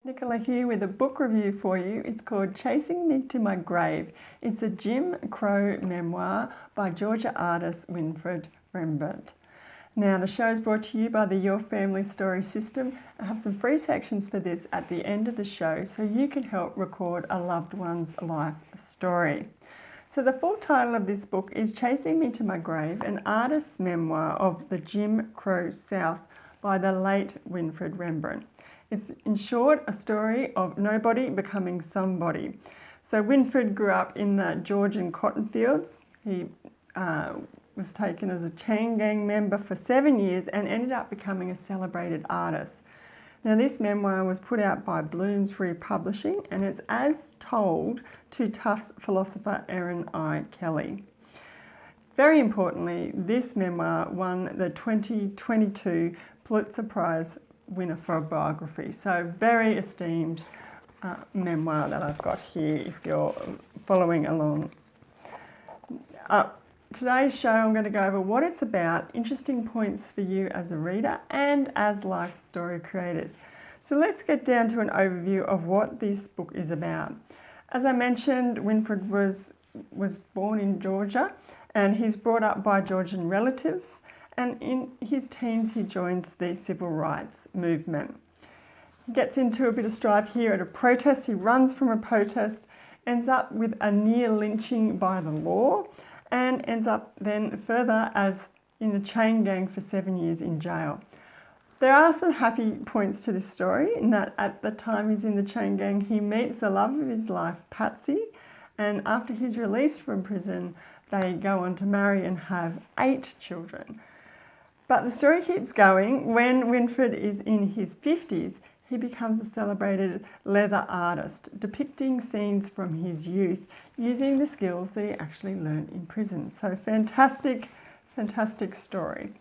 Nicola here with a book review for you. It's called Chasing Me to My Grave. It's a Jim Crow memoir by Georgia artist Winfred Rembert. Now, the show is brought to you by the Your Family Story system. I have some free sections for this at the end of the show so you can help record a loved one's life story. So the full title of this book is Chasing Me to My Grave, an artist's memoir of the Jim Crow South by the late Winfred Rembert. It's, in short, a story of nobody becoming somebody. So Winfred grew up in the Georgian cotton fields. He was taken as a chain gang member for 7 years and ended up becoming a celebrated artist. Now, this memoir was put out by Bloomsbury Publishing, and it's as told to Tufts philosopher Erin I. Kelly. Very importantly, this memoir won the 2022 Pulitzer Prize winner for biography. So very esteemed memoir that I've got here if you're following along. Today's show I'm going to go over what it's about, interesting points for you as a reader and as life story creators. So let's get down to an overview of what this book is about. As I mentioned, Winfred was born in Georgia and he's brought up by Georgian relatives, and in his teens he joins the civil rights movement. He gets into a bit of strife here at a protest. He runs from a protest, ends up with a near lynching by the law, and ends up then further as in the chain gang for 7 years in jail. There are some happy points to this story in that at the time he's in the chain gang, he meets the love of his life, Patsy, and after he's released from prison, they go on to marry and have 8 children. But the story keeps going. When Winfred is in his 50s, he becomes a celebrated leather artist, depicting scenes from his youth using the skills that he actually learned in prison. So fantastic, fantastic story.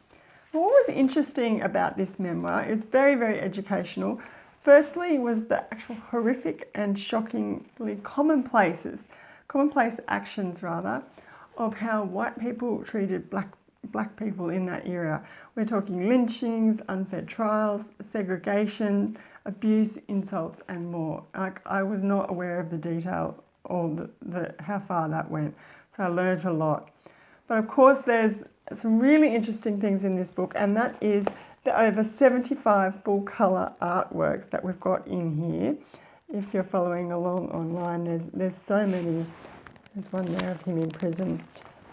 What was interesting about this memoir is very, very educational. Firstly was the actual horrific and shockingly commonplace actions of how white people treated black people in that era. We're talking lynchings, unfair trials, segregation, abuse, insults, and more. I was not aware of the detail or how far that went, so I learned a lot. But of course, there's some really interesting things in this book, and that is the over 75 full colour artworks that we've got in here. If you're following along online, there's so many. There's one there of him in prison.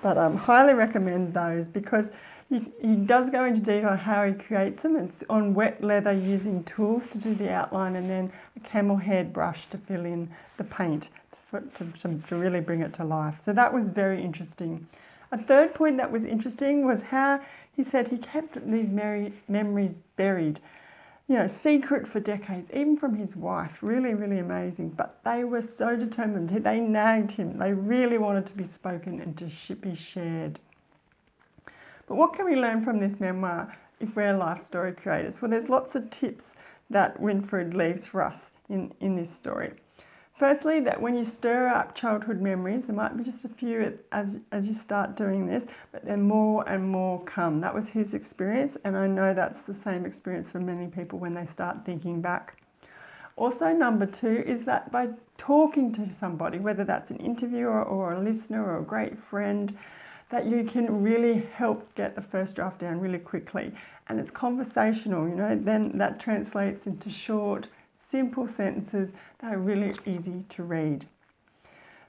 But I highly recommend those because he does go into detail how he creates them. It's on wet leather using tools to do the outline and then a camel haired brush to fill in the paint to really bring it to life. So that was very interesting. A third point that was interesting was how he said he kept these memories buried, secret for decades, even from his wife. Really, really amazing. But they were so determined. They nagged him. They really wanted to be spoken and to be shared. But what can we learn from this memoir if we're life story creators? Well, there's lots of tips that Winfred leaves for us in this story. Firstly, that when you stir up childhood memories, there might be just a few as you start doing this, but then more and more come. That was his experience, and I know that's the same experience for many people when they start thinking back. Also, number 2 is that by talking to somebody, whether that's an interviewer or a listener or a great friend, that you can really help get the first draft down really quickly. And it's conversational, then that translates into short, simple sentences that are really easy to read.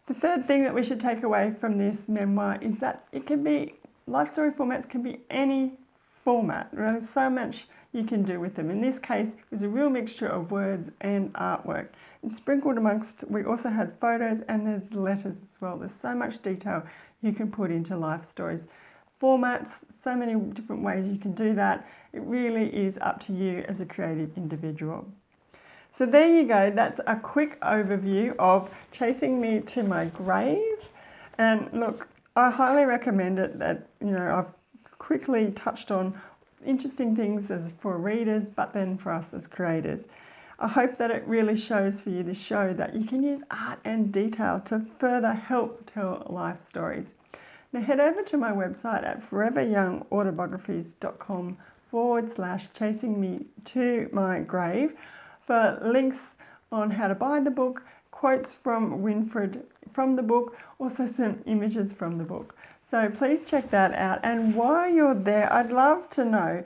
The third thing that we should take away from this memoir is that life story formats can be any format. There's so much you can do with them. In this case, it was a real mixture of words and artwork. And sprinkled amongst, we also had photos and there's letters as well. There's so much detail you can put into life stories. Formats, so many different ways you can do that. It really is up to you as a creative individual. So there you go, that's a quick overview of Chasing Me to My Grave. And look, I highly recommend it. That, I've quickly touched on interesting things as for readers, but then for us as creators. I hope that it really shows for you, this show, that you can use art and detail to further help tell life stories. Now head over to my website at foreveryoungautobiographies.com/chasing me to my grave for links on how to buy the book, quotes from Winfred from the book, also some images from the book. So please check that out. And while you're there, I'd love to know,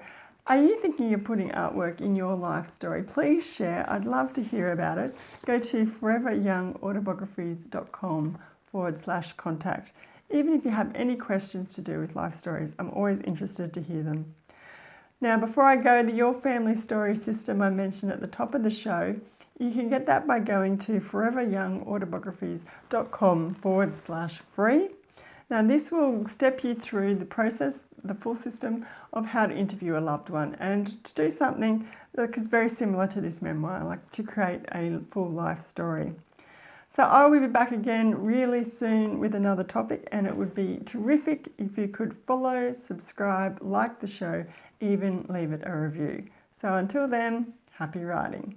are you thinking of putting artwork in your life story? Please share. I'd love to hear about it. Go to foreveryoungautobiographies.com/contact. Even if you have any questions to do with life stories, I'm always interested to hear them. Now, before I go, the Your Family Story system I mentioned at the top of the show, you can get that by going to foreveryoungautobiographies.com/free. Now, this will step you through the process, the full system of how to interview a loved one and to do something that is very similar to this memoir, like to create a full life story. So I will be back again really soon with another topic, and it would be terrific if you could follow, subscribe, like the show, even leave it a review. So until then, happy writing.